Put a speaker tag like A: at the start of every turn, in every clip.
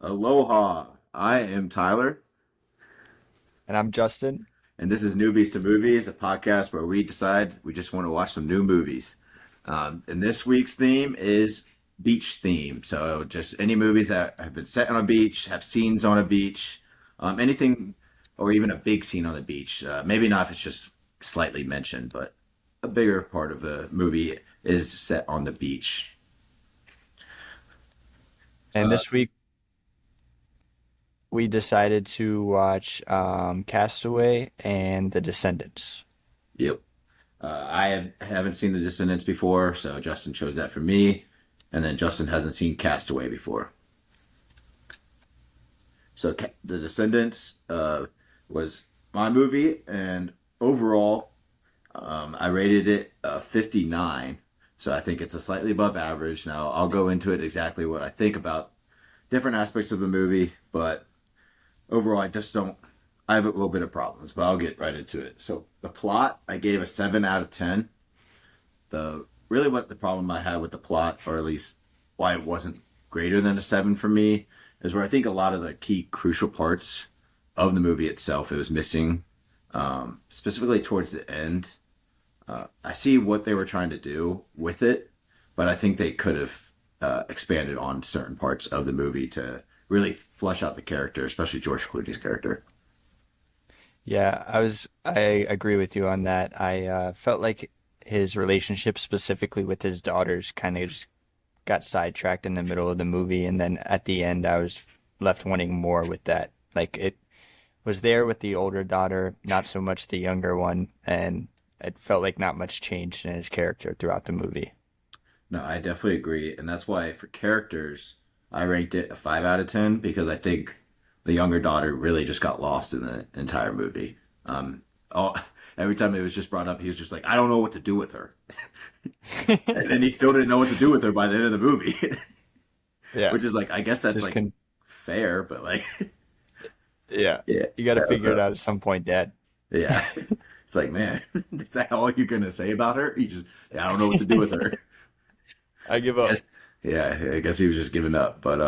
A: Aloha. I am Tyler,
B: And I'm Justin.
A: and this is Newbies to Movies, a podcast where we decide we just want to watch some new movies. And this week's theme is beach theme. So just any movies that have been set on a beach, have scenes on a beach, anything, or even a big scene on the beach. Maybe not if it's just slightly mentioned, but a bigger part of the movie is set on the beach.
B: And
A: Uh,
B: this week we decided to watch Castaway and The Descendants.
A: yep. Haven't seen The Descendants before, so Justin chose that for me. And then Justin hasn't seen Castaway before. So The Descendants was my movie, and overall, I rated it 59. So I think it's a slightly above average. Now I'll go into it exactly what I think about different aspects of the movie, but overall, I just don't. I have a little bit of problems, but I'll get right into it. So the plot, I gave a 7 out of 10. The really what the problem I had with the plot, or at least why it wasn't greater than a 7 for me, is where I think a lot of the key crucial parts of the movie itself it was missing, specifically towards the end. I see what they were trying to do with it, but I think they could have expanded on certain parts of the movie to really flesh out the character, especially George Clooney's character.
B: Yeah, I agree with you on that. I felt like his relationship specifically with his daughters kind of just got sidetracked in the middle of the movie, and then at the end I was left wanting more with that. Like it was there with the older daughter, not so much the younger one, and it felt like not much changed in his character throughout the movie.
A: No, I definitely agree, and that's why for characters, I ranked it a 5 out of 10 because I think the younger daughter really just got lost in the entire movie. All, every time it was just brought up, he was just like, "I don't know what to do with her," and then he still didn't know what to do with her by the end of the movie,
B: Yeah,
A: which is like, I guess that's
B: just
A: like
B: can.
A: fair, but like,
B: Yeah,
A: yeah,
B: you got to
A: I don't
B: figure it
A: know.
B: out at some point, Dad.
A: Yeah, it's like, man, is that all you're gonna say about her? He just, yeah, I don't know what to do with her.
B: I give
A: I
B: up.
A: guess, yeah, I guess he was just giving up, but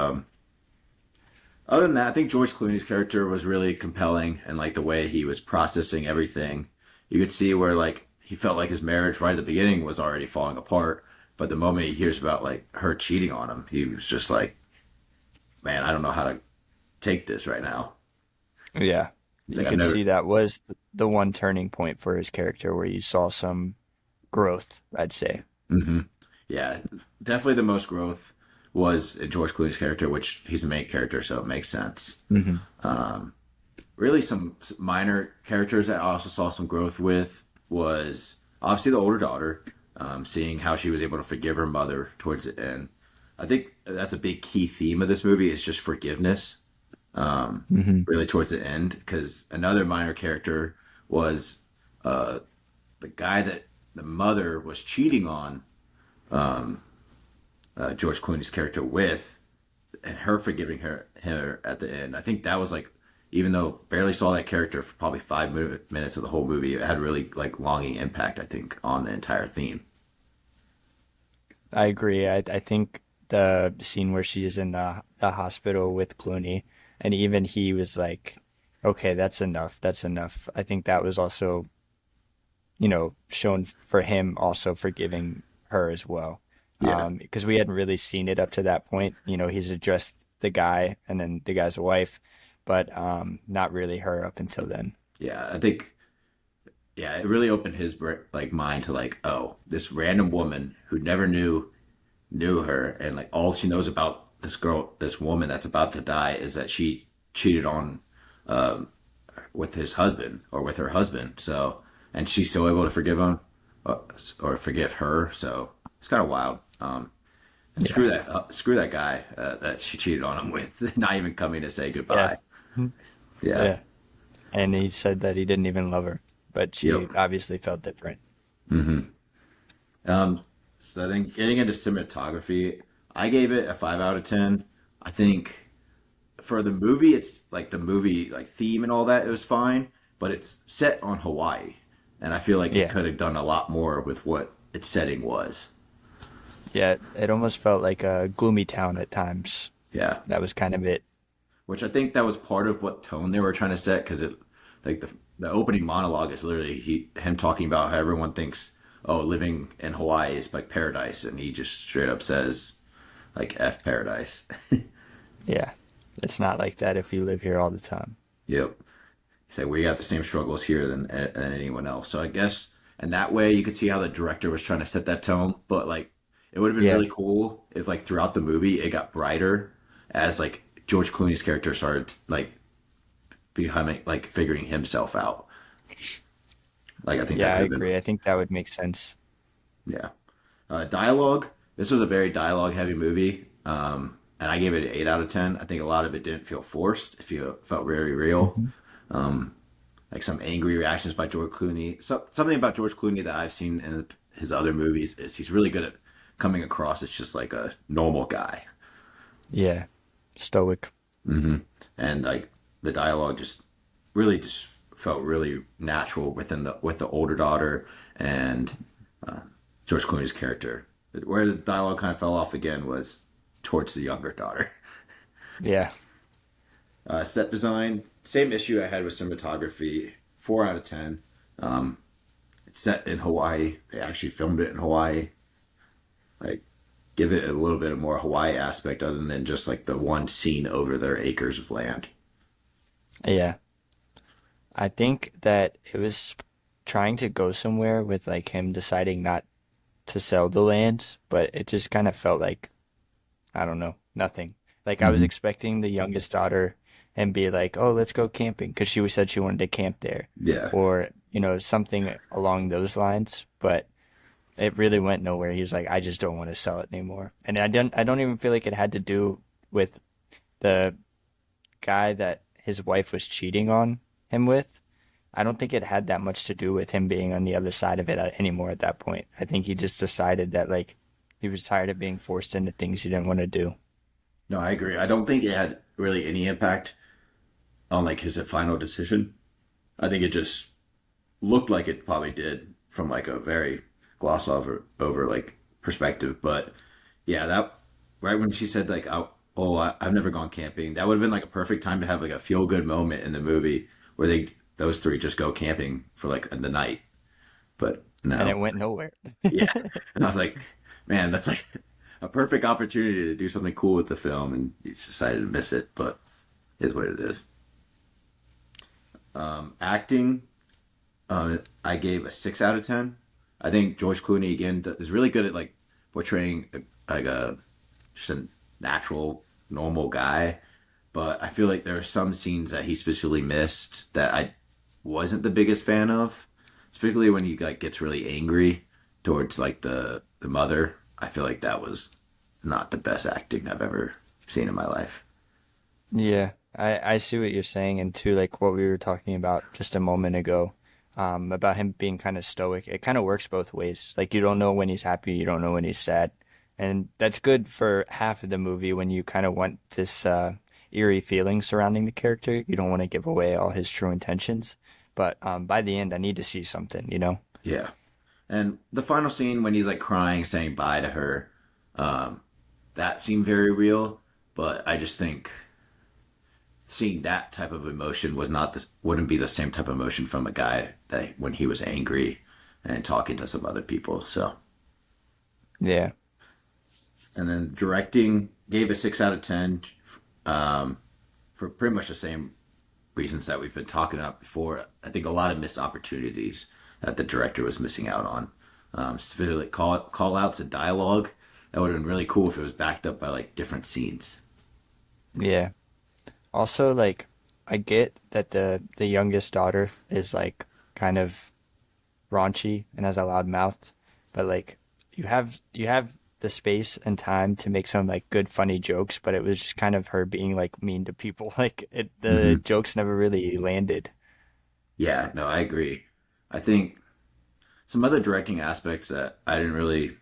A: other than that, I think George Clooney's character was really compelling and like the way he was processing everything. You could see where like he felt like his marriage right at the beginning was already falling apart, but the moment he hears about like her cheating on him, he was just like, "Man, I don't know how to take this right now."
B: Yeah,
A: He's
B: you
A: like, "I've
B: could
A: never."
B: see that was the one turning point for his character where you saw some growth, I'd say.
A: Hmm. Yeah, definitely the most growth was in George Clooney's character, which he's the main character, so it makes sense.
B: Hmm.
A: Um, Really some minor characters that I also saw some growth with was obviously the older daughter, seeing how she was able to forgive her mother towards the end. I think that's a big key theme of this movie is just forgiveness,
B: Hmm.
A: really towards the end. Because another minor character was uh, the guy that the mother was cheating on George Clooney's character with, and her forgiving her at the end. I think that was like, even though barely saw that character for probably 5 minutes of the whole movie, it had really like longing impact. I think on the entire theme.
B: I agree. I think the scene where she is in the hospital with Clooney, and even he was like, "Okay, that's enough. That's enough." I think that was also, shown for him also forgiving her as well.
A: Yeah,
B: Because we hadn't really seen it up to that point. He's addressed the guy and then the guy's wife, but not really her up until then.
A: yeah. I think yeah, it really opened his like mind to like, oh, this random woman who never knew her, and like all she knows about this girl, this woman that's about to die, is that she cheated on um, with his husband or with her husband. So, and she's still able to forgive him or forgive her. So it's kind of wild. And
B: Yeah.
A: screw that guy that she cheated on him with, not even coming to say
B: Yeah.
A: goodbye. Yeah.
B: Yeah. And he said that he didn't even love her, but she
A: Yep.
B: obviously felt different.
A: Hmm. So then getting into cinematography, I gave it a 5 out of 10. I think for the movie, it's like the movie like theme and all that, it was fine, but it's set on Hawaii, and I feel like it
B: Yeah.
A: could have done a lot more with what its setting was.
B: Yeah. It almost felt like a gloomy town at times.
A: Yeah.
B: That was kind of it.
A: which I think that was part of what tone they were trying to set because it like the opening monologue is literally him talking about how everyone thinks oh living in Hawaii is like paradise and he just straight up says like F paradise.
B: Yeah. It's not like that if you live here all the time.
A: Yep. He's like we have the same struggles here than anyone else. So I guess in that way you could see how the director was trying to set that tone, but like it would have been
B: Yeah.
A: really cool if like throughout the movie it got brighter as like George Clooney's character started like becoming like figuring himself out. Like I think that
B: Yeah, I
A: could have been
B: agree. I think that would make sense.
A: yeah. Dialogue. This was a very dialogue heavy movie, and I gave it an 8 out of 10. I think a lot of it didn't feel forced. It felt very real.
B: Hmm.
A: Um, like some angry reactions by George Clooney. Something about George Clooney that I've seen in his other movies is he's really good at coming across as just like a normal guy.
B: Yeah. Stoic.
A: Hmm. And like the dialogue just really just felt really natural within the with the older daughter and uh, George Clooney's character. Where the dialogue kind of fell off again was towards the younger daughter.
B: Yeah.
A: Set design, same issue I had with cinematography. 4 out of 10. Um, it's set in Hawaii. They actually filmed it in Hawaii. Like, give it a little bit of more Hawaii aspect other than just like the one scene over their acres of land.
B: Yeah. I think that it was trying to go somewhere with like him deciding not to sell the land, but it just kind of felt like, I don't know, nothing. Like I was
A: Hmm.
B: expecting the youngest daughter and be like, "Oh, let's go camping," because said she wanted to camp there,
A: Yeah.
B: or something along those lines. But it really went nowhere. He was like, "I just don't want to sell it anymore," and I don't even feel like it had to do with the guy that his wife was cheating on him with. I don't think it had that much to do with him being on the other side of it anymore at that point. I think he just decided that like he was tired of being forced into things he didn't want to do.
A: No, I agree. I don't think it had really any impact on like his final decision. I think it just looked like it probably did from like a very gloss over like perspective. But yeah, that right when she said like, I've never gone camping," that would have been like a perfect time to have like a feel good moment in the movie where those three just go camping for like the night. But
B: And
A: no,
B: it went nowhere.
A: yeah, and I was like, man, that's like a perfect opportunity to do something cool with the film, and you just decided to miss it. But is what it is. Acting, I gave a 6 out of 10. I think George Clooney again is really good at like portraying like a just a natural, normal guy. But I feel like there are some scenes that he specifically missed that I wasn't the biggest fan of, specifically when he like gets really angry towards like the mother. I feel like that was not the best acting I've ever seen in my life.
B: Yeah, I see what you're saying, and too, like what we were talking about just a moment ago, about him being kind of stoic. It kind of works both ways. Like you don't know when he's happy, you don't know when he's sad, and that's good for half of the movie when you kind of want this eerie feeling surrounding the character. You don't want to give away all his true intentions, but by the end, I need to see something, you know?
A: Yeah. And the final scene when he's like crying, saying bye to her, um, that seemed very real. But I just think seeing that type of emotion was not this wouldn't be the same type of emotion from a guy that when he was angry and talking to some other people. So
B: Yeah,
A: and then directing gave a 6 out of 10 um, for pretty much the same reasons that we've been talking about before. I think a lot of missed opportunities that the director was missing out on. Specifically, call outs and dialogue. That would have been really cool if it was backed up by like different scenes.
B: yeah. Also, like, I get that the youngest daughter is like kind of raunchy and has a loud mouth, but like you have the space and time to make some like good funny jokes, but it was just kind of her being like mean to people. Like the
A: Hmm.
B: jokes never really landed.
A: Yeah, no, I agree. I think some other directing aspects that I didn't really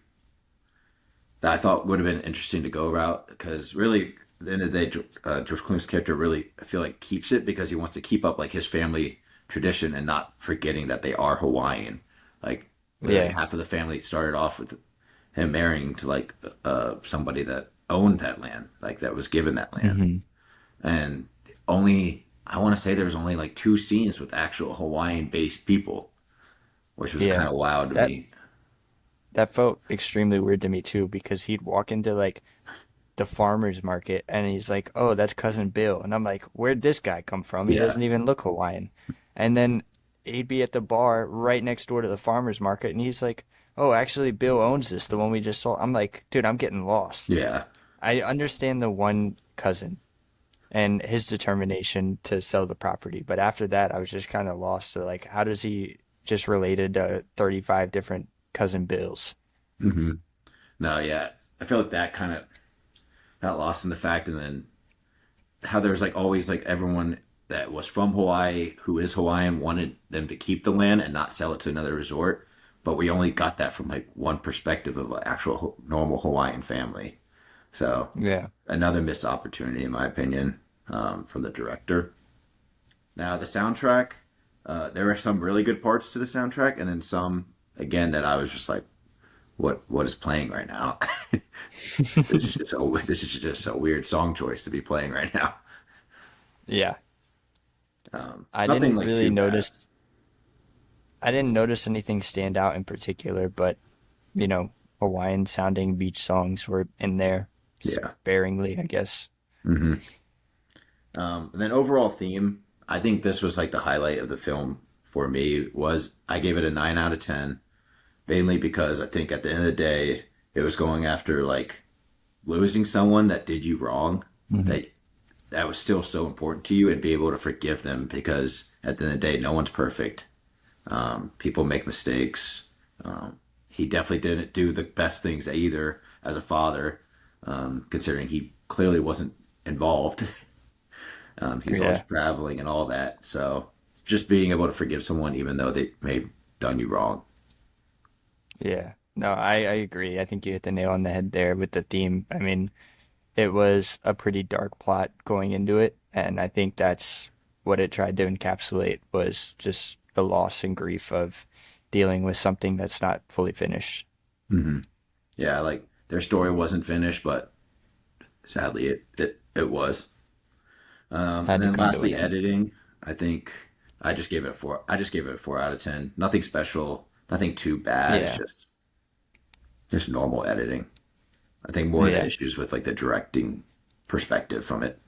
A: that I thought would have been interesting to go about because really at the end of the day, George Clooney's character really I feel like keeps it because he wants to keep up like his family tradition and not forgetting that they are Hawaiian. Like literally
B: Yeah.
A: half of the family started off with him marrying to like somebody that owned that land, like that was given that land,
B: Hmm.
A: and only, I want to say there was only like two scenes with actual Hawaiian based people, which was
B: Yeah.
A: kind of wild to
B: That
A: me.
B: that felt extremely weird to me too because he'd walk into like the farmer's market and he's like, "Oh, that's cousin Bill." And I'm like, "Where'd this guy come from? He
A: Yeah.
B: doesn't even look Hawaiian." And then he'd be at the bar right next door to the farmer's market and he's like, "Oh, actually Bill owns this, the one we just sold." I'm like, "Dude, I'm getting lost."
A: Yeah.
B: I understand the one cousin and his determination to sell the property, but after that I was just kind of lost to like how does he just related to 35 different cousin Bills?
A: hmm No, yeah. I feel like that kind of got lost in the fact, and then how there's like always like everyone that was from Hawaii who is Hawaiian wanted them to keep the land and not sell it to another resort. But we only got that from like one perspective of an actual normal Hawaiian family. So
B: Yeah.
A: another missed opportunity, in my opinion, from the director. Now the soundtrack, there are some really good parts to the soundtrack, and then some again that I was just like, what is playing right now? This is just a weird song choice to be playing right now.
B: Yeah. I
A: Nothing
B: didn't
A: like
B: really
A: too bad.
B: notice I didn't notice anything stand out in particular, but you know, Hawaiian sounding beach songs were in there
A: Yeah.
B: sparingly, I guess.
A: hmm and then overall theme, I think this was like the highlight of the film for me. Was I gave it a 9 out of 10, mainly because I think at the end of the day, it was going after like losing someone that did you wrong,
B: Hmm.
A: that that was still so important to you, and be able to forgive them because at the end of the day, no one's perfect. People make mistakes. He definitely didn't do the best things either as a father, considering he clearly wasn't involved. He was always
B: Yeah.
A: traveling and all that. So just being able to forgive someone even though they may have done you wrong.
B: Yeah. No, I agree. I think you hit the nail on the head there with the theme. I mean, it was a pretty dark plot going into it, and I think that's what it tried to encapsulate was just the loss and grief of dealing with something that's not fully finished.
A: hmm Yeah, like their story wasn't finished, but sadly it was. And
B: Had to
A: then
B: come to an
A: lastly,
B: end.
A: editing. I think I just gave it a 4. I just gave it a 4 out of 10. Nothing special. Nothing too bad. It's
B: Yeah.
A: just normal editing. I think more of the
B: Yeah.
A: issues with like the directing perspective from it.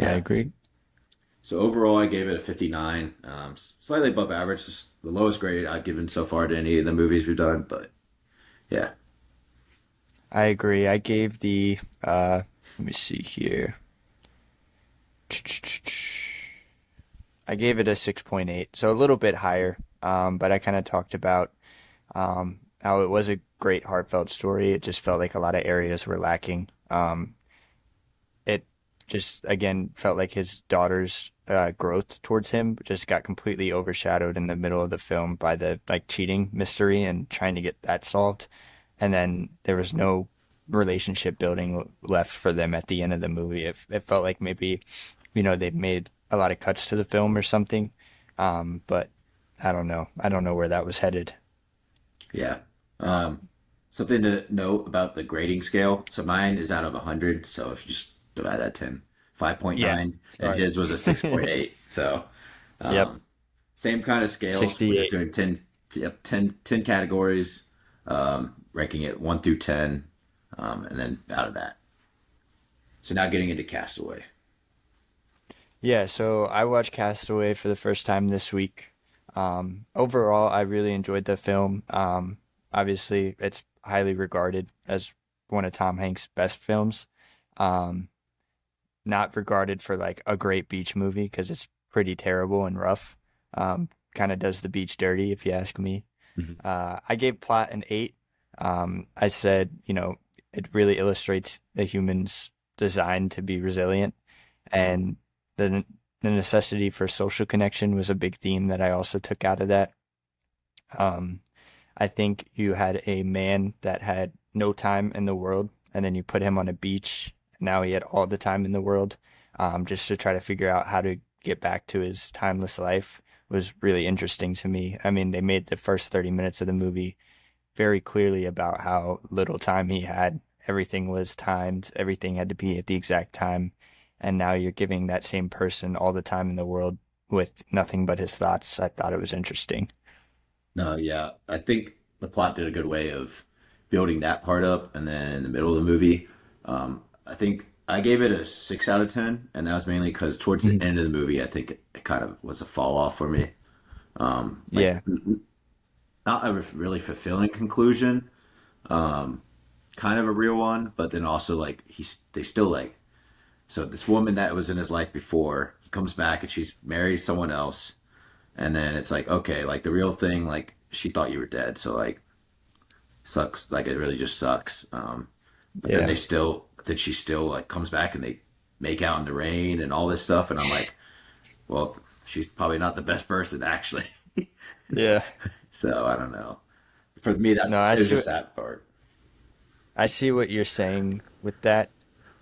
B: I
A: Yeah.
B: agree.
A: So overall, I gave it a 59, slightly above average. Just the lowest grade I've given so far to any of the movies we've done. But yeah,
B: I agree. I gave the let me see here. I gave it a 6.8, so a little bit higher. But I kind of talked about how it was a great heartfelt story. It just felt like a lot of areas were lacking. It just again felt like his daughter's growth towards him just got completely overshadowed in the middle of the film by the like cheating mystery and trying to get that solved. And then there was no relationship building left for them at the end of the movie. It felt like maybe, they made a lot of cuts to the film or something. But I don't know. I don't know where that was headed.
A: yeah. Um, Something to note about the grading scale. So mine is out of 100. So if you just divide that 10,
B: Yeah.
A: 5.9, and
B: Sorry.
A: his was a 6.8. So
B: Yep.
A: um, same kind of scales. We're just
B: 68.
A: doing 10, yep, 10 categories, ranking it 1 through 10, and then out of that. So now getting into Castaway.
B: Yeah, so I watched Castaway for the first time this week. Overall, I really enjoyed the film. Obviously, it's highly regarded as one of Tom Hanks' best films. Um, Not regarded for like a great beach movie because it's pretty terrible and rough. Kind of does the beach dirty, if you ask me.
A: Mhm.
B: I gave Plot an 8. I said, it really illustrates the human's design to be resilient, and the the necessity for social connection was a big theme that I also took out of that. Um, I think you had a man that had no time in the world, and then you put him on a beach. Now he had all the time in the world, just to try to figure out how to get back to his timeless life was really interesting to me. I mean, they made the first 30 minutes of the movie very clearly about how little time he had. Everything was timed, everything had to be at the exact time. and now you're giving that same person all the time in the world with nothing but his thoughts. I thought it was interesting.
A: No, yeah, I think the plot did a good way of building that part up, and then in the middle of the movie, I think I gave it a 6 out of 10, and that was mainly because towards the
B: Mhm.
A: end of the movie, I think it kind of was a fall off for me. Like
B: Yeah.
A: not a really fulfilling conclusion, um, kind of a real one, but then also like they still like so this woman that was in his life before, he comes back and she's married someone else, and then it's like okay, like the real thing, like she thought you were dead, so like sucks, like it really just sucks. But then
B: Yeah.
A: she still like comes back and they make out in the rain and all this stuff, and I'm like, well, she's probably not the best person actually.
B: Yeah.
A: So I don't know. For me,
B: No,
A: that it was just that part.
B: I see what you're saying with that,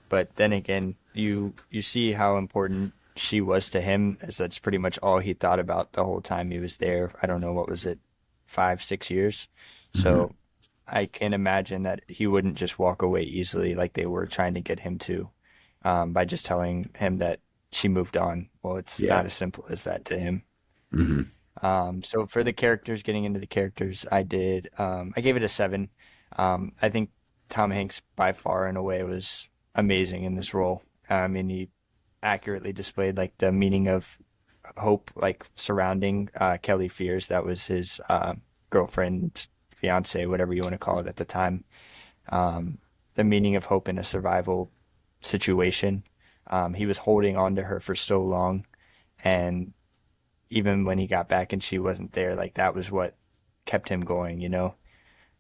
B: but then again, you see how important she was to him, as that's pretty much all he thought about the whole time he was there. I don't know, what was it, 5, 6 years?
A: Hmm.
B: So I can imagine that he wouldn't just walk away easily like they were trying to get him to, by just telling him that she moved on. Well, it's
A: Yeah.
B: not as simple as that to him.
A: Hmm.
B: So for the characters, getting into the characters, I gave it a 7. I think Tom Hanks by far in a way was amazing in this role. I mean, he accurately displayed like the meaning of hope, like surrounding Kelly Fears. That was his girlfriend, fiance, whatever you want to call it at the time. The meaning of hope in a survival situation. He was holding on to her for so long, and even when he got back and she wasn't there, like that was what kept him going, you know?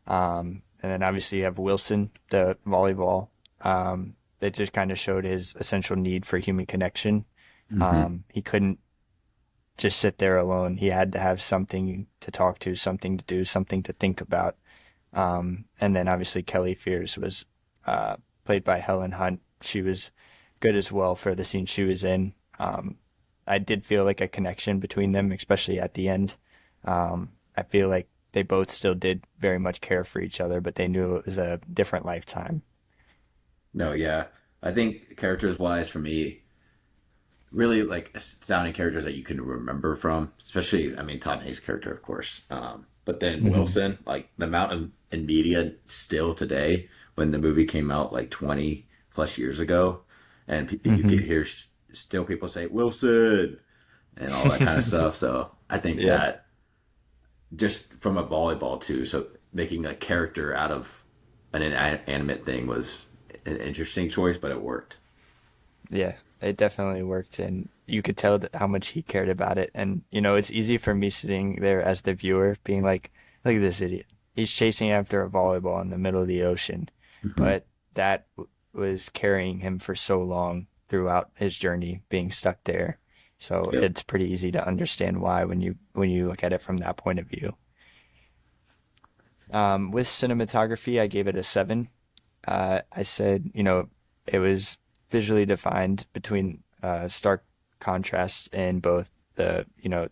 B: And then obviously you have Wilson, the volleyball. It just kind of showed his essential need for human connection.
A: Hmm.
B: He couldn't just sit there alone. He had to have something to talk to, something to do, something to think about. And then obviously Kelly Fears was played by Helen Hunt. She was good as well for the scene she was in. I did feel like a connection between them, especially at the end. I feel like they both still did very much care for each other, but they knew it was a different lifetime.
A: No, yeah. I think characters wise for me, really like astounding characters that you can remember from, especially I mean Tom Hanks' character, of course. But then
B: Hmm.
A: Wilson, like the amount of in media still today when the movie came out like 20 plus years ago, and you could
B: Hmm.
A: hear still people say Wilson and all that kind of stuff. So I think
B: Yeah.
A: that just from a volleyball too, so making a character out of an inanimate thing was an interesting choice, but it worked.
B: Yeah, it definitely worked, and you could tell that how much he cared about it. And it's easy for me sitting there as the viewer, being like, "Look at this idiot! He's chasing after a volleyball in the middle of the ocean,"
A: Hmm.
B: but that was carrying him for so long throughout his journey, being stuck there. So
A: Yep.
B: it's pretty easy to understand why when you look at it from that point of view. With cinematography, I gave it a 7. I said, it was visually defined between stark contrasts in both the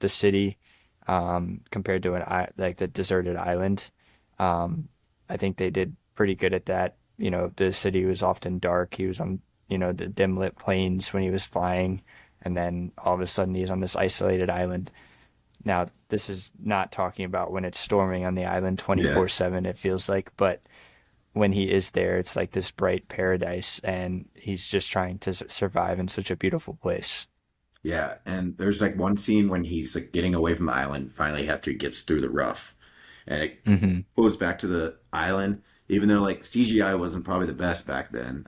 B: city compared to like the deserted island. Um, I think they did pretty good at that. The city was often dark. He was on, the dim lit plains when he was flying, and then all of a sudden he's on this isolated island. Now, this is not talking about when it's storming on the island
A: Yeah.
B: 24/7, it feels like, but when he is there, it's like this bright paradise, and he's just trying to survive in such a beautiful place.
A: Yeah, and there's like one scene when he's like getting away from the island finally after he gets through the rough, and it
B: Hmm.
A: goes back to the island. Even though like CGI wasn't probably the best back then,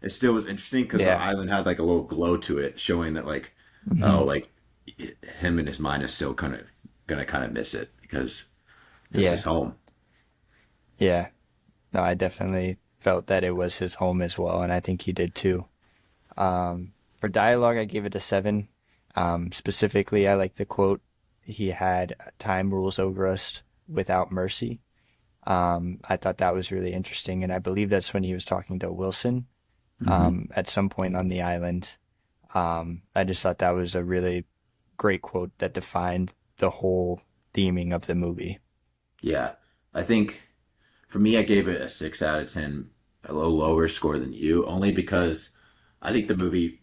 A: it still was interesting because the
B: Yeah.
A: island had like a little glow to it, showing that like oh
B: Hmm.
A: like him and his mind is still kind of gonna kind of miss it because this is
B: Yeah.
A: home.
B: Yeah. No, I definitely felt that it was his home as well, and I think he did too. For dialogue, I gave it a 7. Specifically, I like the quote, "He had time rules over us without mercy." I thought that was really interesting, and I believe that's when he was talking to Wilson
A: Hmm.
B: at some point on the island. I just thought that was a really great quote that defined the whole theming of the movie.
A: Yeah, I think for me, I gave it a 6 out of 10, a little lower score than you, only because I think the movie.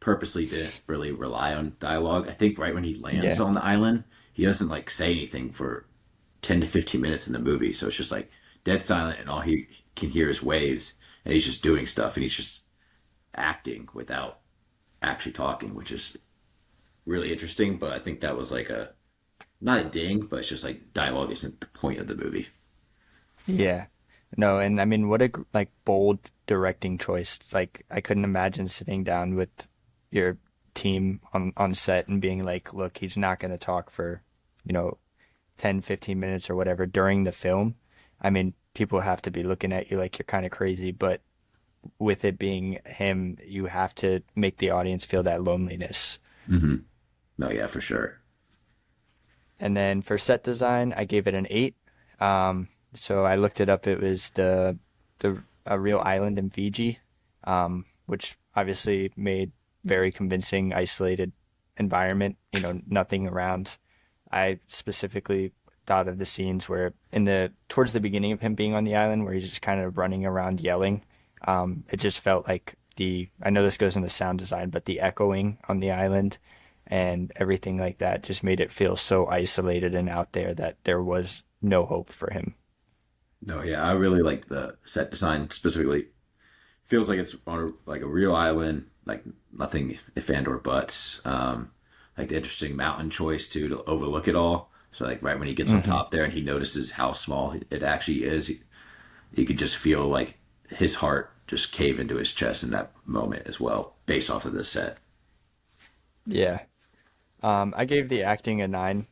A: purposely didn't really rely on dialogue. I think right when he lands
B: Yeah.
A: on the island, he doesn't like say anything for 10 to 15 minutes in the movie. So it's just like dead silent, and all he can hear is waves, and he's just doing stuff, and he's just acting without actually talking, which is really interesting. But I think that was like a not a ding, but it's just like dialogue isn't the point of the movie.
B: Yeah. No, and I mean, what a like bold directing choice. It's like I couldn't imagine sitting down with your team on set and being like, look, he's not going to talk for, you know, 10, 15 minutes or whatever during the film. I mean, people have to be looking at you like you're kind of crazy, but with it being him, you have to make the audience feel that loneliness.
A: Mm-hmm. No, yeah, for sure.
B: And then for set design, I gave it an 8. So I looked it up. It was the a real island in Fiji, which obviously made very convincing, isolated environment. You know, nothing around. I specifically thought of the scenes where in the towards the beginning of him being on the island, where he's just kind of running around yelling. It just felt like I know this goes into sound design, but the echoing on the island and everything like that just made it feel so isolated and out there that there was no hope for him.
A: No, yeah, I really like the set design specifically. Feels like it's on like a real island, like nothing if and or buts. Like the interesting mountain choice too to overlook it all. So like right when he gets on
B: Hmm.
A: top there and he notices how small it actually is, you could just feel like his heart just cave into his chest in that moment as well, based off of this set.
B: Yeah. I gave the acting a 9,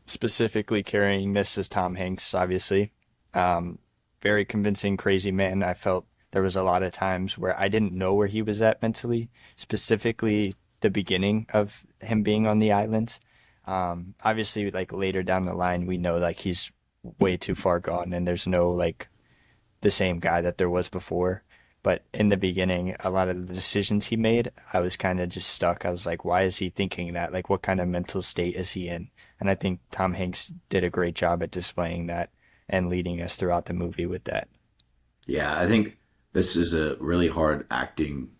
B: specifically carrying this as Tom Hanks, obviously. Um, Very convincing, crazy man. I felt there was a lot of times where I didn't know where he was at mentally, specifically the beginning of him being on the island. Obviously, like later down the line, we know like he's way too far gone and there's no like the same guy that there was before. But in the beginning, a lot of the decisions he made, I was kind of just stuck. I was like, why is he thinking that? Like, what kind of mental state is he in? And I think Tom Hanks did a great job at displaying that and leading us throughout the movie with that.
A: Yeah, I think this is a really hard acting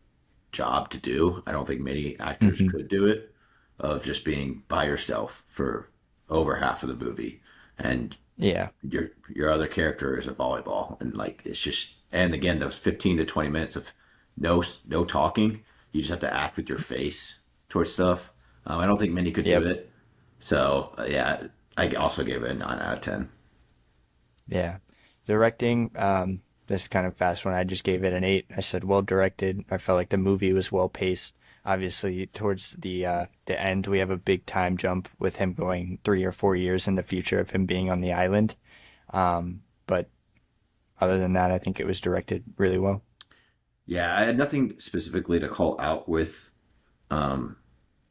A: job to do. I don't think many actors
B: Hmm.
A: could do it, of just being by yourself for over half of the movie, and
B: Yeah.
A: your other character is a volleyball, and like it's just, and again those 15 to 20 minutes of no talking. You just have to act with your face towards stuff. I don't think many could do
B: Yep.
A: it. So yeah, I also gave it a 9 out of 10.
B: Yeah. Directing, this kind of fast one. I just gave it an 8. I said well directed. I felt like the movie was well paced. Obviously, towards the end, we have a big time jump with him going 3 or 4 years in the future of him being on the island. But other than that, I think it was directed really well.
A: Yeah, I had nothing specifically to call out with. Um,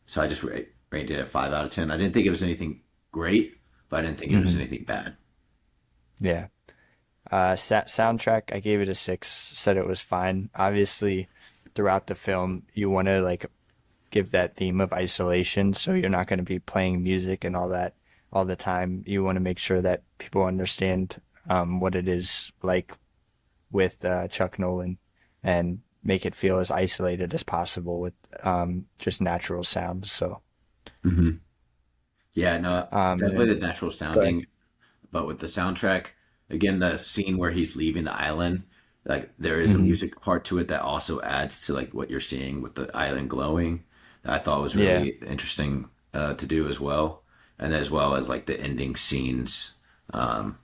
A: so I just rated it a 5 out of 10. I didn't think it was anything great, but I didn't think it was
B: Hmm.
A: anything bad.
B: Yeah. Soundtrack, I gave it a 6. Said it was fine. Obviously, throughout the film, you want to like give that theme of isolation, so you're not going to be playing music and all that all the time. You want to make sure that people understand what it is like with Chuck Nolan and make it feel as isolated as possible with just natural sounds. So,
A: Hmm. Yeah, no,
B: and
A: definitely
B: then
A: the natural
B: go ahead.
A: sounding, but with the soundtrack, again, the scene where he's leaving the island, like there is a
B: Hmm.
A: music part to it that also adds to like what you're seeing with the island glowing. That I thought was
B: Yeah,
A: really interesting to do as well, and as well as like the ending scenes um,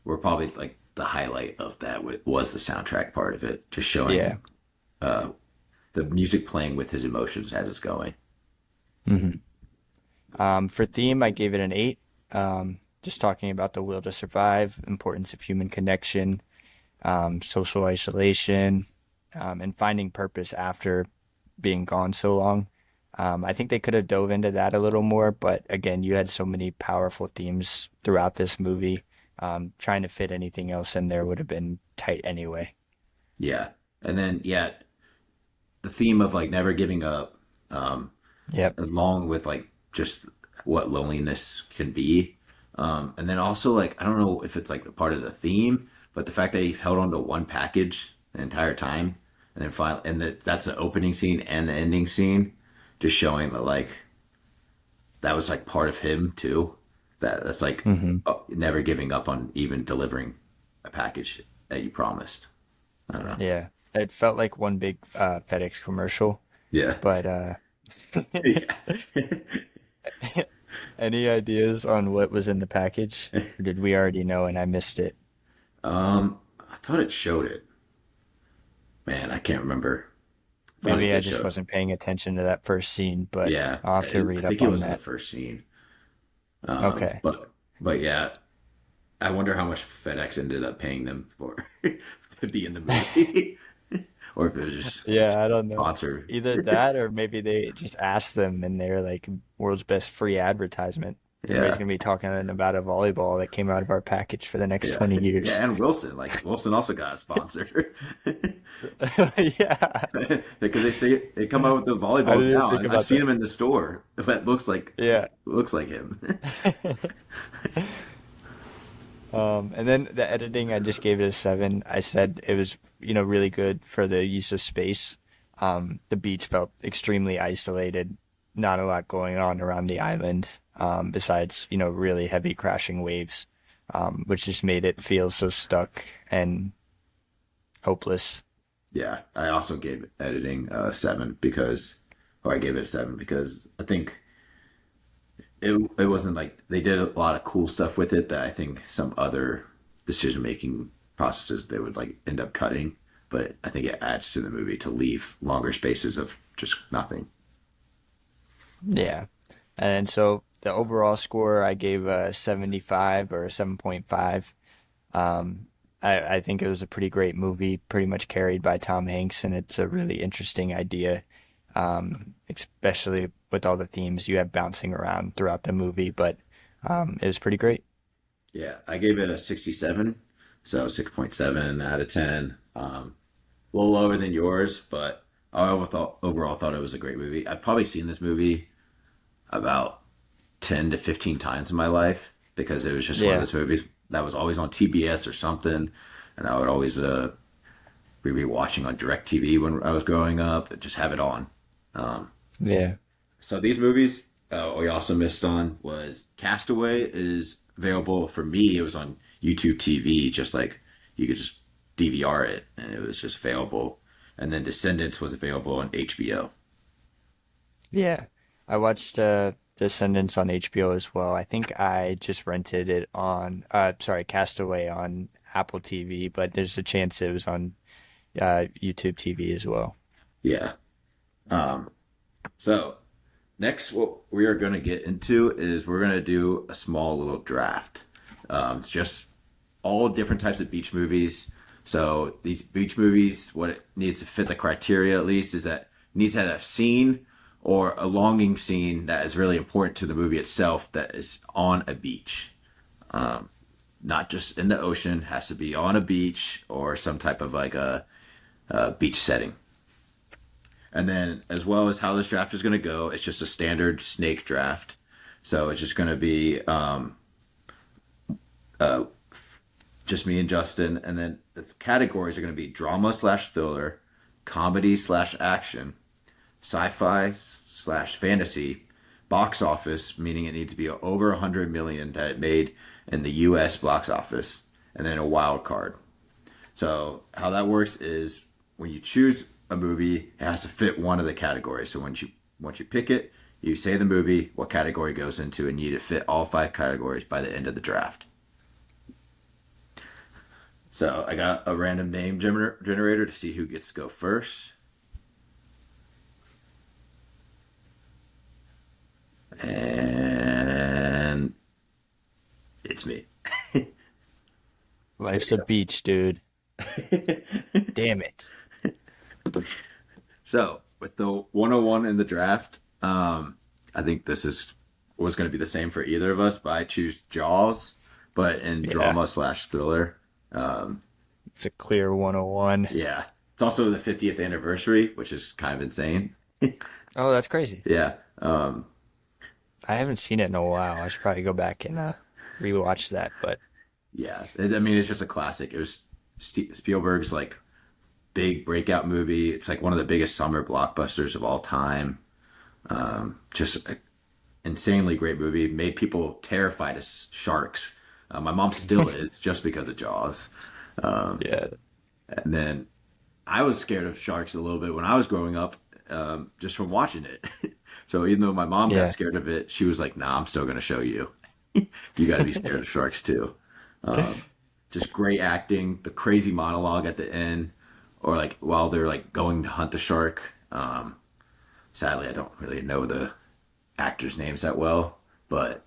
A: were probably like the highlight of that was the soundtrack part of it, just
B: yeah.
A: showing uh, the music playing with his emotions as it's going.
B: Hmm. For theme, I gave it an 8. Just talking about the will to survive, importance of human connection, social isolation, and finding purpose after being gone so long. I think they could have dove into that a little more, but again, you had so many powerful themes throughout this movie. Trying to fit anything else in there would have been tight anyway.
A: Yeah, and then yeah, the theme of like never giving up, um,
B: Yep.
A: along with like just what loneliness can be, and then also like I don't know if it's like a part of the theme, but the fact that he held on to one package the entire time, and then finally, and that's the opening scene and the ending scene, just showing that like that was like part of him too. That's like
B: Hmm.
A: never giving up on even delivering a package that you promised. I don't know.
B: Yeah, it felt like one big FedEx commercial,
A: Yeah.
B: but
A: Yeah.
B: any ideas on what was in the package? Or did we already know and I missed it?
A: I thought it showed it. Man, I can't remember. I thought it
B: Maybe I
A: did
B: just
A: show it.
B: wasn't paying attention to that first scene, but
A: Yeah,
B: I'll have to read
A: I think
B: up
A: it
B: on
A: was in the
B: that.
A: first scene.
B: Okay.
A: But yeah, I wonder how much FedEx ended up paying them for to be in the movie, or if it was just
B: Yeah, I don't know.
A: sponsored.
B: Either that or maybe they just asked them and they're like world's best free advertisement. Everybody's
A: Yeah,
B: gonna be talking about a volleyball that came out of our package for the next
A: yeah,
B: 20
A: yeah.
B: years.
A: And Wilson, like Wilson, also got a sponsor
B: Yeah.
A: because they come out with the
B: I
A: volleyballs
B: didn't even
A: now,
B: think
A: and I've
B: about
A: seen
B: that.
A: them in the store. That
B: Yeah.
A: looks like him.
B: And then the editing, I just gave it a 7. I said it was, really good for the use of space. The beach felt extremely isolated, not a lot going on around the island, besides, really heavy crashing waves, which just made it feel so stuck and hopeless.
A: Yeah, I also gave editing a 7 because, or I gave it a 7 because I think it wasn't like they did a lot of cool stuff with it that I think some other decision making processes they would like end up cutting. But I think it adds to the movie to leave longer spaces of just nothing.
B: Yeah. And so the overall score, I gave a 75 or a 7.5. I think it was a pretty great movie, pretty much carried by Tom Hanks, and it's a really interesting idea, especially with all the themes you have bouncing around throughout the movie. But it was pretty great.
A: Yeah, I gave it a 67, so 6.7 out of 10. A little lower than yours, but I overall thought it was a great movie. I've probably seen this movie about 10 to 15 times in my life because it was just one of
B: Yeah,
A: those movies that was always on TBS or something, and I would always be watching on DirecTV when I was growing up and just have it on. Um,
B: yeah,
A: so these movies we also missed on was Castaway is available for me. It was on YouTube TV, just like you could just DVR it, and it was just available. And then Descendants was available on HBO.
B: yeah. I watched Descendants on HBO as well. I think I just rented it on, sorry, Castaway on Apple TV, but there's a chance it was on YouTube TV as well.
A: Yeah. Um, so next, what we are going to get into is we're going to do a small little draft. It's just all different types of beach movies. So these beach movies, what it needs to fit the criteria at least is that it needs to have a scene or a longing scene that is really important to the movie itself that is on a beach. Um, Not just in the ocean, has to be on a beach or some type of like a beach setting. And then, as well as how this draft is going to go, it's just a standard snake draft. So it's just going to be uh, just me and Justin. And then the categories are going to be drama slash thriller, comedy slash action, sci fi slash fantasy, box office, meaning it needs to be over 100 million that it made in the US box office, and then a wild card. So how that works is when you choose a movie, it has to fit one of the categories. So once you pick it, you say the movie, what category it goes into, and you need to fit all 5 categories by the end of the draft. So I got a random name generator to see who gets to go first, and it's me.
B: Life's a beach, dude. Damn it.
A: So with the 101 in the draft, I think this is was going to be the same for either of us, but I choose Jaws, but in
B: Yeah,
A: drama slash thriller. Um,
B: it's a clear 101.
A: yeah, it's also the 50th anniversary, which is kind of insane.
B: Oh, that's crazy.
A: Yeah,
B: I haven't seen it in a while. I should probably go back and rewatch that. But
A: yeah. I mean, it's just a classic. It was Spielberg's like big breakout movie. It's like one of the biggest summer blockbusters of all time. Just an insanely great movie. Made people terrified of sharks. My mom still is just because of Jaws. Um,
B: Yeah.
A: and then I was scared of sharks a little bit when I was growing up, just from watching it. So even though my mom got
B: Yeah.
A: scared of it, she was like, "Nah, I'm still gonna show you. You got to be scared of sharks too." Um, just great acting, the crazy monologue at the end, or like while they're like going to hunt the shark. Sadly, I don't really know the actors' names that well, but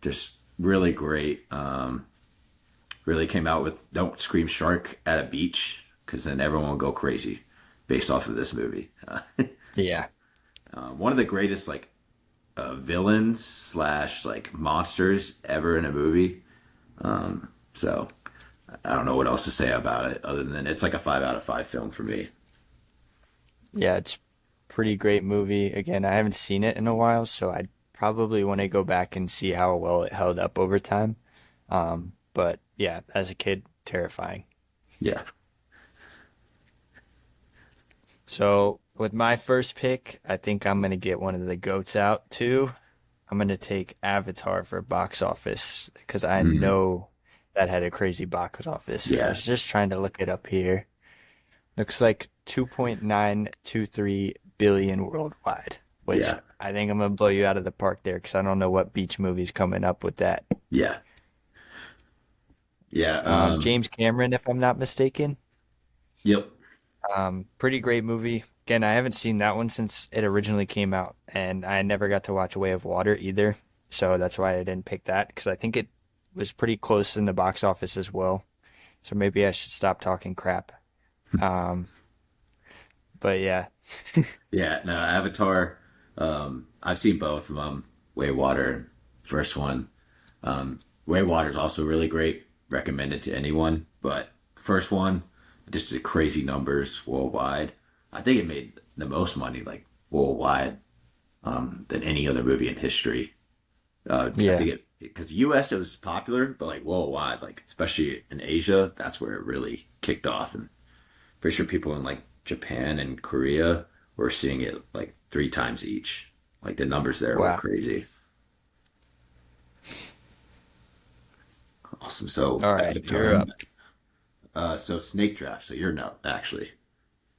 A: just really great. Really came out with "Don't Scream Shark" at a beach because then everyone will go crazy based off of this movie.
B: Yeah.
A: One of the greatest like villains slash like monsters ever in a movie. So I don't know what else to say about it other than it's like a 5 out of 5 film for me.
B: Yeah, it's pretty great movie. Again, I haven't seen it in a while, so I probably want to go back and see how well it held up over time. But yeah, as a kid, terrifying.
A: Yeah.
B: So with my first pick, I think I'm gonna get one of the goats out too. I'm gonna take Avatar for box office because I
A: Mhm.
B: know that had a crazy box office. I
A: Yeah.
B: was just trying to look it up here. Looks like 2.923 billion worldwide, which
A: Yeah.
B: I think I'm gonna blow you out of the park there because I don't know what beach movie's coming up with that.
A: Yeah. Yeah.
B: James Cameron, if I'm not mistaken.
A: Yep.
B: Pretty great movie. Again, I haven't seen that one since it originally came out, and I never got to watch Way of Water either. So that's why I didn't pick that because I think it was pretty close in the box office as well. So maybe I should stop talking crap. Um, but yeah,
A: Yeah. No, Avatar. I've seen both of them. Way Water, first one. Way Water is also really great. Recommended to anyone. But first one, just the crazy numbers worldwide. I think it made the most money like worldwide than any other movie in history. I
B: yeah,
A: think it because U.S. it was popular, but like worldwide, like especially in Asia, that's where it really kicked off. And pretty sure people in like Japan and Korea were seeing it like 3 times each. Like the numbers there were
B: wow.
A: crazy. Awesome. So
B: All right,
A: Avatar.
B: you're up.
A: So Snake Draft. So you're not actually.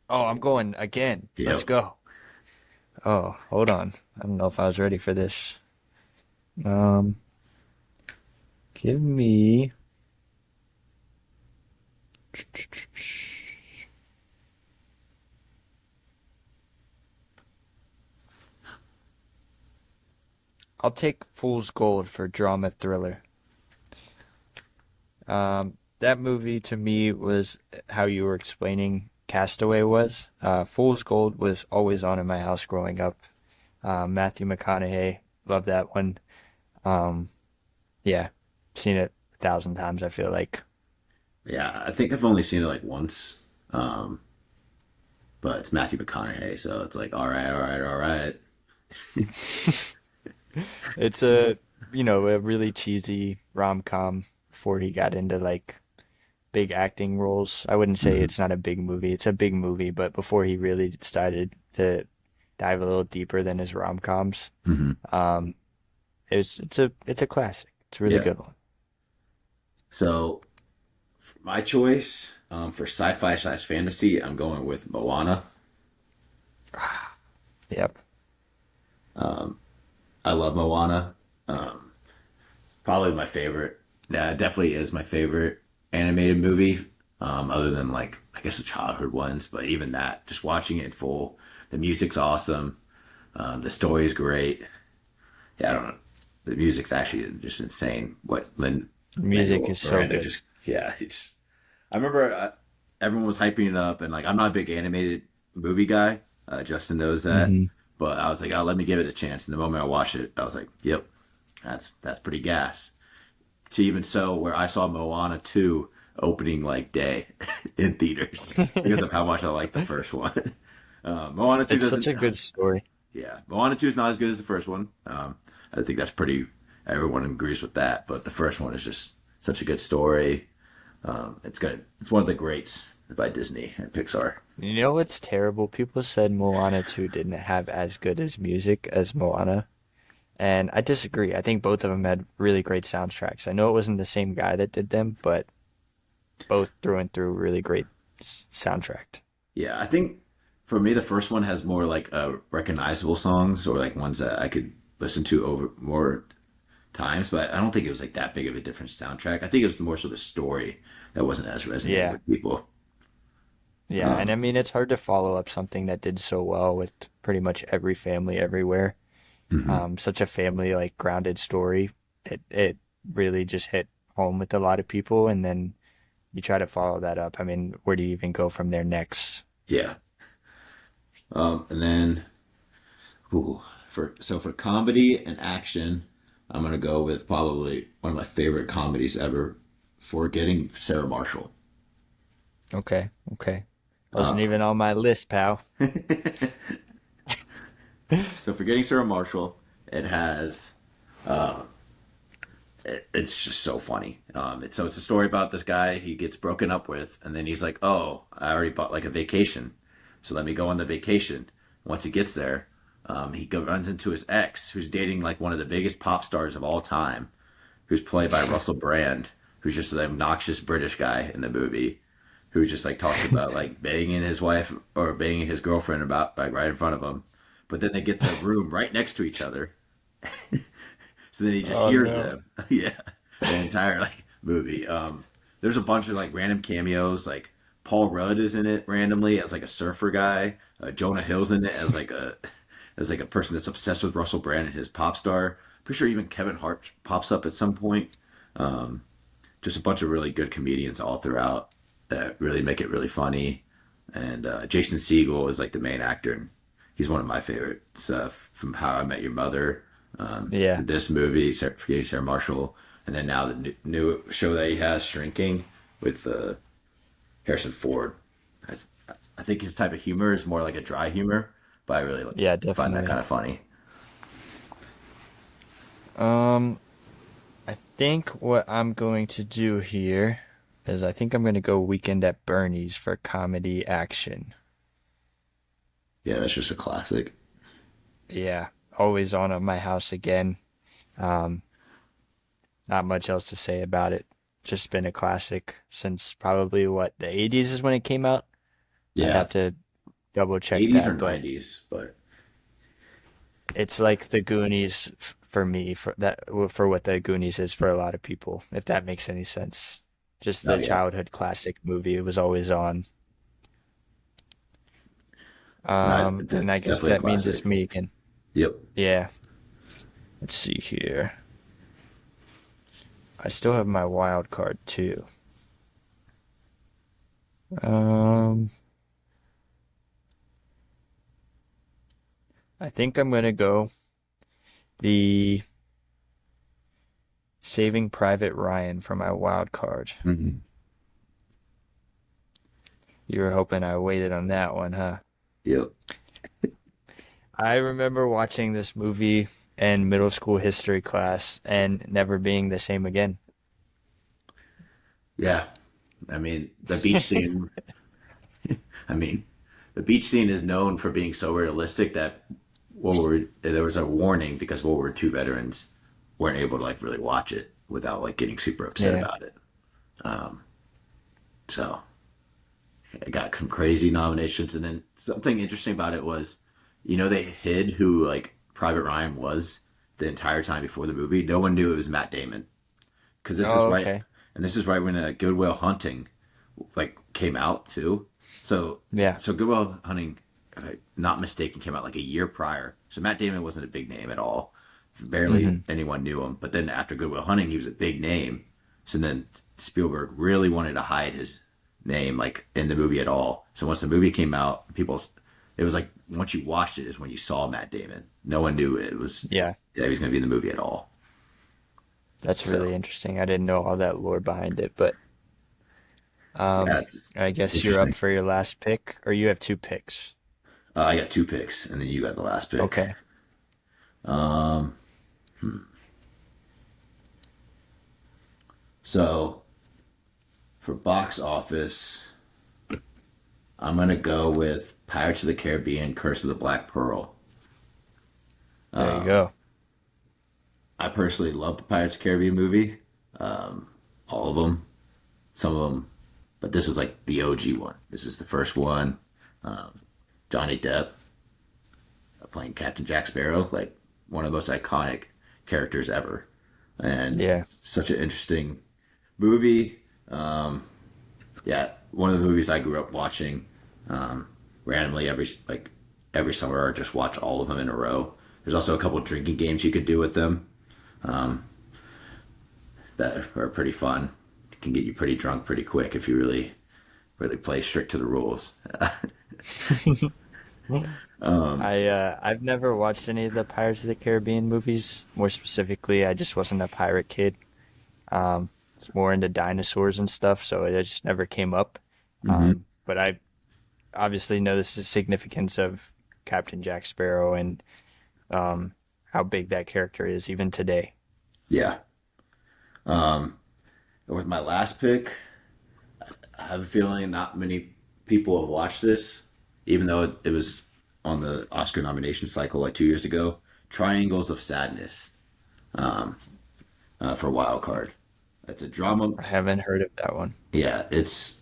B: Oh, I'm going again. Let's
A: Yep.
B: go. Oh, hold on. I don't know if I was ready for this. Um, give me. I'll take Fool's Gold for drama thriller. That movie to me was how you were explaining Castaway was. Fool's Gold was always on in my house growing up. Matthew McConaughey, love that one. Um, yeah, seen it 1,000 times, I feel like.
A: Yeah, I think I've only seen it like once. Um, but it's Matthew McConaughey, so it's like all right, all right, all right.
B: It's a really cheesy rom-com before he got into like big acting roles. I wouldn't say
A: Mhm.
B: it's not a big movie. It's a big movie, but before he really started to dive a little deeper than his rom-coms,
A: Mhm.
B: um, it's a classic. It's a really
A: Yeah.
B: good one.
A: So for my choice for sci-fi slash fantasy, I'm going with Moana.
B: Yep.
A: Um, I love Moana. Um, Probably my favorite. Yeah, it definitely is my favorite animated movie. Other than like I guess the childhood ones, but even that, just watching it in full, the music's awesome. The story's great. Yeah, I don't know. The music's actually just insane. What Lin
B: Music
A: Manuel
B: is so
A: Miranda
B: good.
A: just yeah, it's. I remember everyone was hyping it up, and like I'm not a big animated movie guy. Justin knows that,
B: Hmm.
A: but I was like, oh, let me give it a chance. And the moment I watched it, I was like, yep, that's pretty gas. To even so, where I saw Moana 2 opening like day in theaters because of how much I like the first one. Moana 2
B: It's such
A: doesn't,
B: a good story.
A: yeah, Moana 2 is not as good as the first one. I think that's pretty, everyone agrees with that, but the first one is just such a good story. It's one of the greats by Disney and Pixar.
B: You know what's terrible? People said Moana 2 didn't have as good as music as Moana, and I disagree. I think both of them had really great soundtracks. I know it wasn't the same guy that did them, but both through and through really great soundtrack.
A: Yeah, I think for me the first one has more like recognizable songs or like ones that I could listen to over more times, but I don't think it was like that big of a different soundtrack. I think it was more so the story that wasn't as resonating
B: Yeah.
A: with people.
B: Yeah, and I
A: Um,
B: mean it's hard to follow up something that did so well with pretty much every family everywhere.
A: mhm.
B: Such a family like grounded story. It really just hit home with a lot of people, and then you try to follow that up. I mean, where do you even go from there next?
A: Yeah. And then ooh, for comedy and action, I'm gonna go with probably one of my favorite comedies ever, Forgetting Sarah Marshall.
B: Okay, okay. Wasn't
A: Uh,
B: even on my list, pal.
A: so Forgetting Sarah Marshall, it has uh, it's just so funny. It's a story about this guy he gets broken up with, and then he's like, "Oh, I already bought like a vacation, so let me go on the vacation." Once he gets there, runs into his ex, who's dating like one of the biggest pop stars of all time, who's played by Russell Brand, who's just an obnoxious British guy in the movie, who just like talks about like banging his wife or banging his girlfriend about like right in front of him, but then they get the room right next to each other. So then he just
B: Oh
A: hears
B: no.
A: them. Yeah, the entire like movie. There's a bunch of like random cameos. Like Paul Rudd is in it randomly as like a surfer guy. Jonah Hill's in it as like a person that's obsessed with Russell Brand and his pop star. Pretty sure even Kevin Hart pops up at some point. Um, just a bunch of really good comedians all throughout that really make it really funny. And Jason Segel is like the main actor, and he's one of my favorites from How I Met Your Mother.
B: Yeah.
A: This movie, Forgetting Sarah Marshall, and then now the new show that he has, Shrinking, with Harrison Ford. That's, I think his type of humor is more like a dry humor, but I really
B: Yeah,
A: find that
B: definitely.
A: kind of funny.
B: Um, I think what I'm going to do here is I think I'm going to go Weekend at Bernie's for comedy action.
A: Yeah, that's just a classic.
B: Yeah, always on at my house again. Um, Not much else to say about it. Just been a classic since probably what, the 80s is when it came out. I'd
A: Yeah,
B: have to double check
A: 80s or
B: that, but
A: 90s, but
B: it's like the Goonies for me for what the Goonies is for a lot of people, if that makes any sense. Just
A: oh
B: the
A: yeah,
B: childhood classic movie. It was always on.
A: no,
B: And I
A: it's
B: guess
A: definitely a
B: that means
A: classic.
B: it's me again.
A: Yep.
B: Yeah. Let's see here. I still have my wild card too. Um, I think I'm gonna go the Saving Private Ryan for my wild card.
A: Hmm.
B: You were hoping I waited on that one, huh?
A: Yep.
B: I remember watching this movie in middle school history class and never being the same again.
A: Yeah. I mean, the beach scene. I mean, the beach scene is known for being so realistic that there was a warning because World War II veterans weren't able to like really watch it without like getting super upset
B: Yeah.
A: about it. Um, so it got some crazy nominations, and then something interesting about it was, they hid who like Private Ryan was the entire time before the movie. No one knew it was Matt Damon because this is
B: Oh,
A: right,
B: okay.
A: and this is right when Good Will Hunting like came out too. So
B: Yeah.
A: so Good Will Hunting, if I'm not mistaken, came out like a year prior. So Matt Damon wasn't a big name at all. Barely
B: Hmm.
A: anyone knew him. But then after Good Will Hunting, he was a big name. So then Spielberg really wanted to hide his name like in the movie at all. So once the movie came out, it was like once you watched it is when you saw Matt Damon. No one knew it was
B: Yeah.
A: that he was going to be in the movie at all.
B: That's
A: So
B: really interesting. I didn't know all that lore behind it, but
A: yeah,
B: um,
A: it's
B: I guess you're up
A: interesting.
B: for your last pick, or you have two picks.
A: I got two picks, and then you got the last pick.
B: Okay.
A: Um, so For box office, I'm gonna go with Pirates of the Caribbean: Curse of the Black Pearl.
B: There you
A: Um,
B: go.
A: I personally love the Pirates of the Caribbean movie, um, all of them, some of them, but this is like the OG one. This is the first one. Um, Johnny Depp playing Captain Jack Sparrow, like one of the most iconic characters ever, and
B: Yeah.
A: such an interesting movie. Yeah, one of the movies I grew up watching randomly every summer, or just watch all of them in a row. There's also a couple of drinking games you could do with them that are pretty fun. It can get you pretty drunk pretty quick if you really play strict to the rules.
B: I've never watched any of the Pirates of the Caribbean movies. More specifically, I just wasn't a pirate kid. Was more into dinosaurs and stuff, so it just never came up.
A: Hmm.
B: But I obviously know the significance of Captain Jack Sparrow and how big that character is even today.
A: Yeah. Um, with my last pick, I have a feeling not many people have watched this, even though it was on the Oscar nomination cycle like 2 years ago. Triangles of Sadness for Wild Card. It's a drama.
B: I haven't heard of that one.
A: Yeah, it's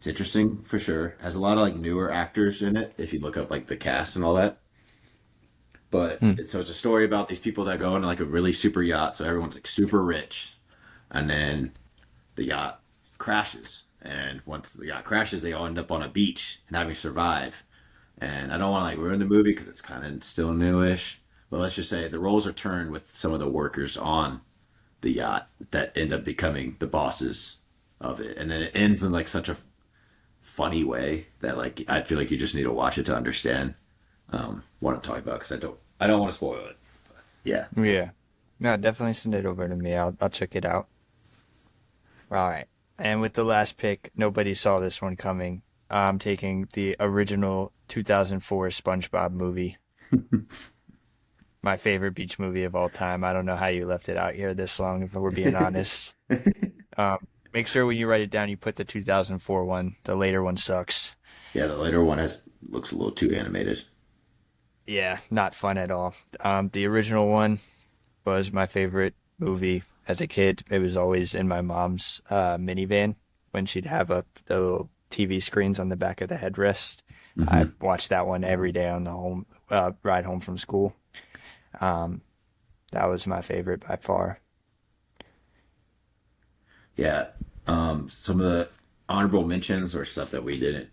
A: interesting for sure. Has a lot of like newer actors in it. If you look up like the cast and all that. But
B: Hmm.
A: it's a story about these people that go on like a really super yacht, so everyone's like super rich, and then the yacht crashes. And once the yacht crashes, they all end up on a beach and having to survive. And I don't want to like ruin the movie because it's kind of still newish. But let's just say the roles are turned with some of the workers on the yacht that end up becoming the bosses of it. And then it ends in like such a funny way that like I feel like you just need to watch it to understand what I'm talking about because I don't want to spoil it. Yeah.
B: Yeah. No, definitely send it over to me. I'll check it out. All right. And with the last pick, nobody saw this one coming. I'm taking the original 2004 SpongeBob movie. My favorite beach movie of all time. I don't know how you left it out here this long, if we're being honest. Make sure when you write it down, you put the 2004 one. The later one sucks.
A: Yeah, the later one has looks a little too animated.
B: Yeah, not fun at all. The original one was my favorite movie as a kid. It was always in my mom's minivan when she'd have the little TV screens on the back of the headrest.
A: Hmm.
B: I've watched that one every day on the home ride home from school. Um, that was my favorite by far.
A: Yeah. Some of the honorable mentions or stuff that we didn't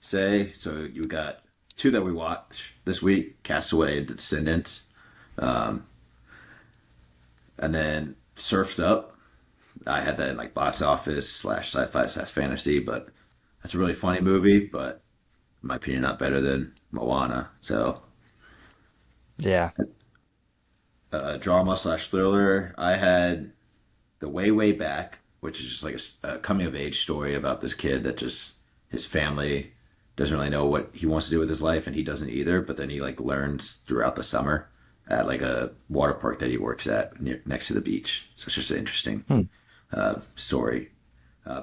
A: say. So you got two that we watched this week: Castaway and The Descendants, um, and then Surfs Up. I had that in like box office slash sci-fi slash fantasy, but that's a really funny movie. But in my opinion, not better than Moana. So
B: Yeah.
A: drama slash thriller. I had The Way Way Back, which is just like a coming of age story about this kid that just his family doesn't really know what he wants to do with his life, and he doesn't either. But then he like learns throughout the summer at like a water park that he works at next to the beach. So it's just an interesting
B: Hmm.
A: story.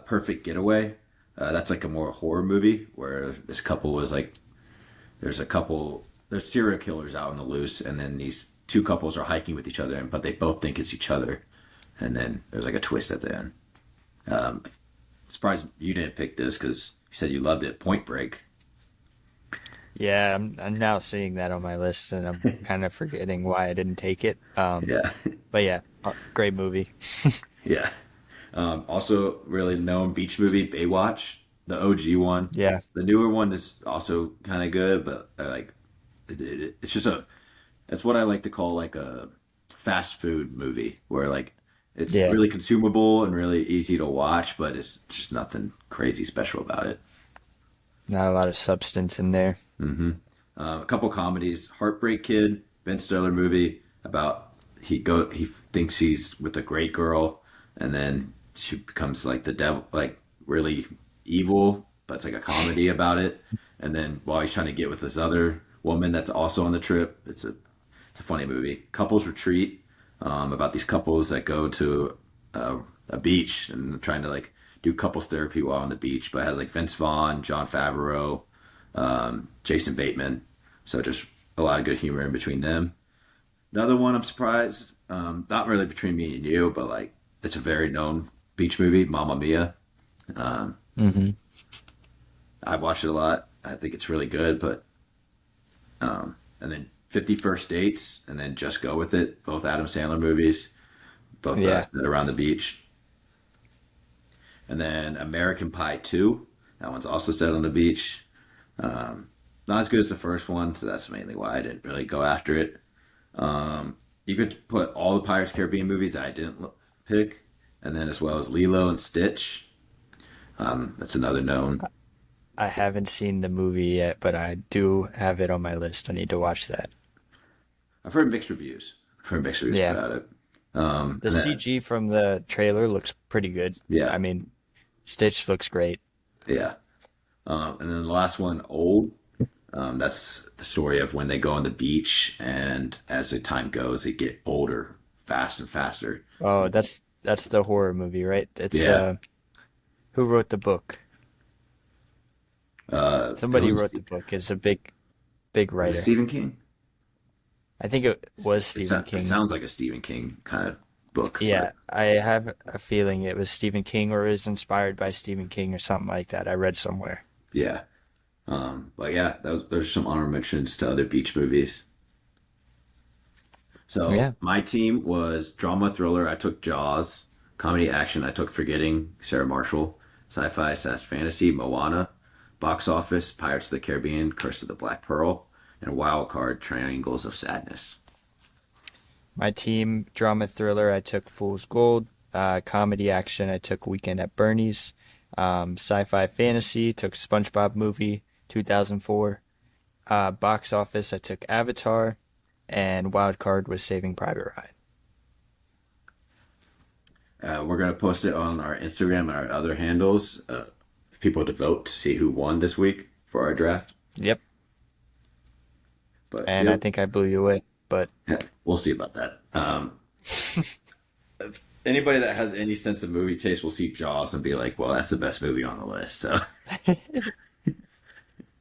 A: Perfect Getaway. That's like a more horror movie where this couple was like, there's serial killers out on the loose, and then these two couples are hiking with each other, but they both think it's each other, and then there's like a twist at the end. Um, Surprised you didn't pick this because you said you loved it. Point Break.
B: Yeah, I'm now seeing that on my list, and I'm kind of forgetting why I didn't take it.
A: Yeah,
B: But yeah, great movie.
A: yeah. Also, really known beach movie Baywatch, the OG one.
B: Yeah,
A: The newer one is also kind of good, but like it's just that's what I like to call like a fast food movie where like it's
B: yeah,
A: really consumable and really easy to watch, but it's just nothing crazy special about it.
B: not a lot of substance in there.
A: Hmm. A couple comedies: Heartbreak Kid, Ben Stiller movie about he thinks he's with a great girl, and then she becomes like the devil, like really evil, but it's like a comedy about it. And then while he's trying to get with this other woman that's also on the trip, it's a funny movie. Couples Retreat, about these couples that go to a beach and trying to like do couples therapy while on the beach. But it has like Vince Vaughn, John Favreau, Jason Bateman. So just a lot of good humor in between them. Another one I'm surprised, not really between me and you, but like it's a very known beach movie, Mamma Mia. Um,
B: Hmm.
A: I've watched it a lot. I think it's really good, but and then 50 First Dates, and then Just Go With It, both Adam Sandler movies, both
B: Yeah.
A: set around the beach. And then American Pie 2, that one's also set on the beach. Um, Not as good as the first one, so that's mainly why I didn't really go after it. You could put all the Pirates of the Caribbean movies that I didn't pick, and then as well as Lilo and Stitch. That's another known.
B: I haven't seen the movie yet, but I do have it on my list. I need to watch that.
A: I've heard mixed reviews. I've heard mixed reviews
B: Yeah.
A: about it.
B: The
A: And then,
B: CG from the trailer looks pretty good.
A: yeah,
B: I mean, Stitch looks great.
A: yeah. And then the last one, Old. That's the story of when they go on the beach, and as the time goes, they get older, fast and faster.
B: Oh, that's the horror movie, right? It's
A: Yeah.
B: who wrote the book?
A: It
B: Somebody
A: was,
B: wrote the book. It's a big
A: was it
B: writer.
A: Stephen King?
B: I think it was
A: It,
B: Stephen
A: it
B: King.
A: sounds like a Stephen King kind of book, but
B: Yeah, I have a feeling it was Stephen King or is inspired by Stephen King or something like that. I read somewhere.
A: yeah. But yeah, those are some honorable mentions to other beach movies. So
B: Yeah.
A: my team was drama thriller. I took Jaws. Comedy action. I took Forgetting Sarah Marshall. Sci-fi slash fantasy Moana. Box office Pirates of the Caribbean, Curse of the Black Pearl, and wild card Triangles of Sadness.
B: My team drama thriller, I took Fool's Gold. Comedy action, I took Weekend at Bernie's. Sci-fi fantasy, took SpongeBob movie 2004. Box office, I took Avatar, and wild card was Saving Private Ryan.
A: We're gonna post it on our Instagram and our other handles. For people to vote to see who won this week for our draft.
B: Yep,
A: But
B: and I
A: yep,
B: think I blew you away, but
A: we'll see about that. Anybody that has any sense of movie taste will see Jaws and be like, "Well, that's the best movie on the list." So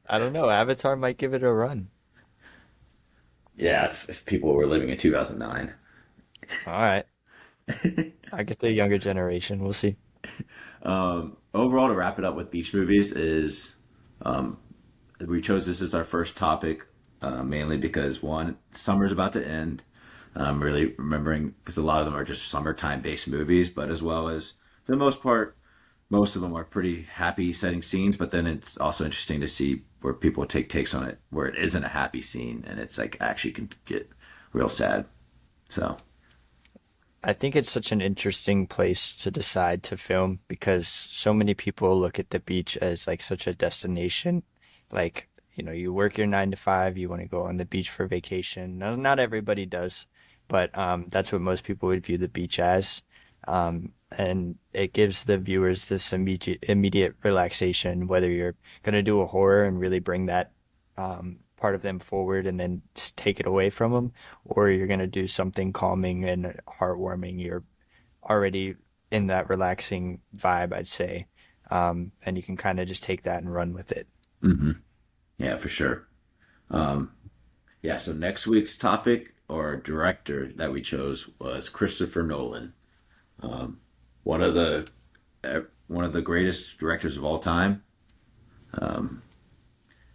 B: I don't know. Avatar might give it a run.
A: yeah, if people were living in 2009.
B: All right, I get the younger generation. We'll see.
A: Overall, to wrap it up with beach movies is um, we chose this as our first topic mainly because one, summer's about to end. Really remembering because a lot of them are just summertime based movies, but as well as for the most part, most of them are pretty happy setting scenes. But then it's also interesting to see where people take takes on it, where it isn't a happy scene and it's like actually can get real sad. So
B: I think it's such an interesting place to decide to film because so many people look at the beach as like such a destination. Like, you work your 9 to 5, you want to go on the beach for vacation. Not everybody does, but that's what most people would view the beach as. And it gives the viewers this immediate relaxation, whether you're going to do a horror and really bring that part of them forward and then just take it away from them, or you're going to do something calming and heartwarming. You're already in that relaxing vibe, I'd say. And you can kind of just take that and run with it.
A: hmm yeah, for sure. Um, yeah, so next week's topic or director that we chose was Christopher Nolan. Um, one of the one of the greatest directors of all time. Um,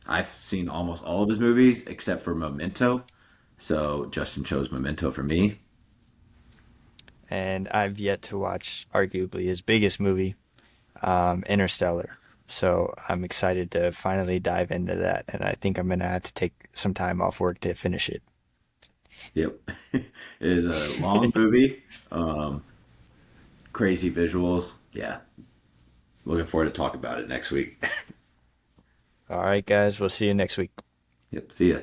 A: I've seen almost all of his movies except for Memento. So Justin chose Memento for me.
B: And I've yet to watch arguably his biggest movie, Interstellar. So I'm excited to finally dive into that. And I think I'm going to have to take some time off work to finish it.
A: Yep. It is a long movie. Crazy visuals. Yeah. Looking forward to talk about it next week.
B: All right, guys, we'll see you next week.
A: Yep. See ya.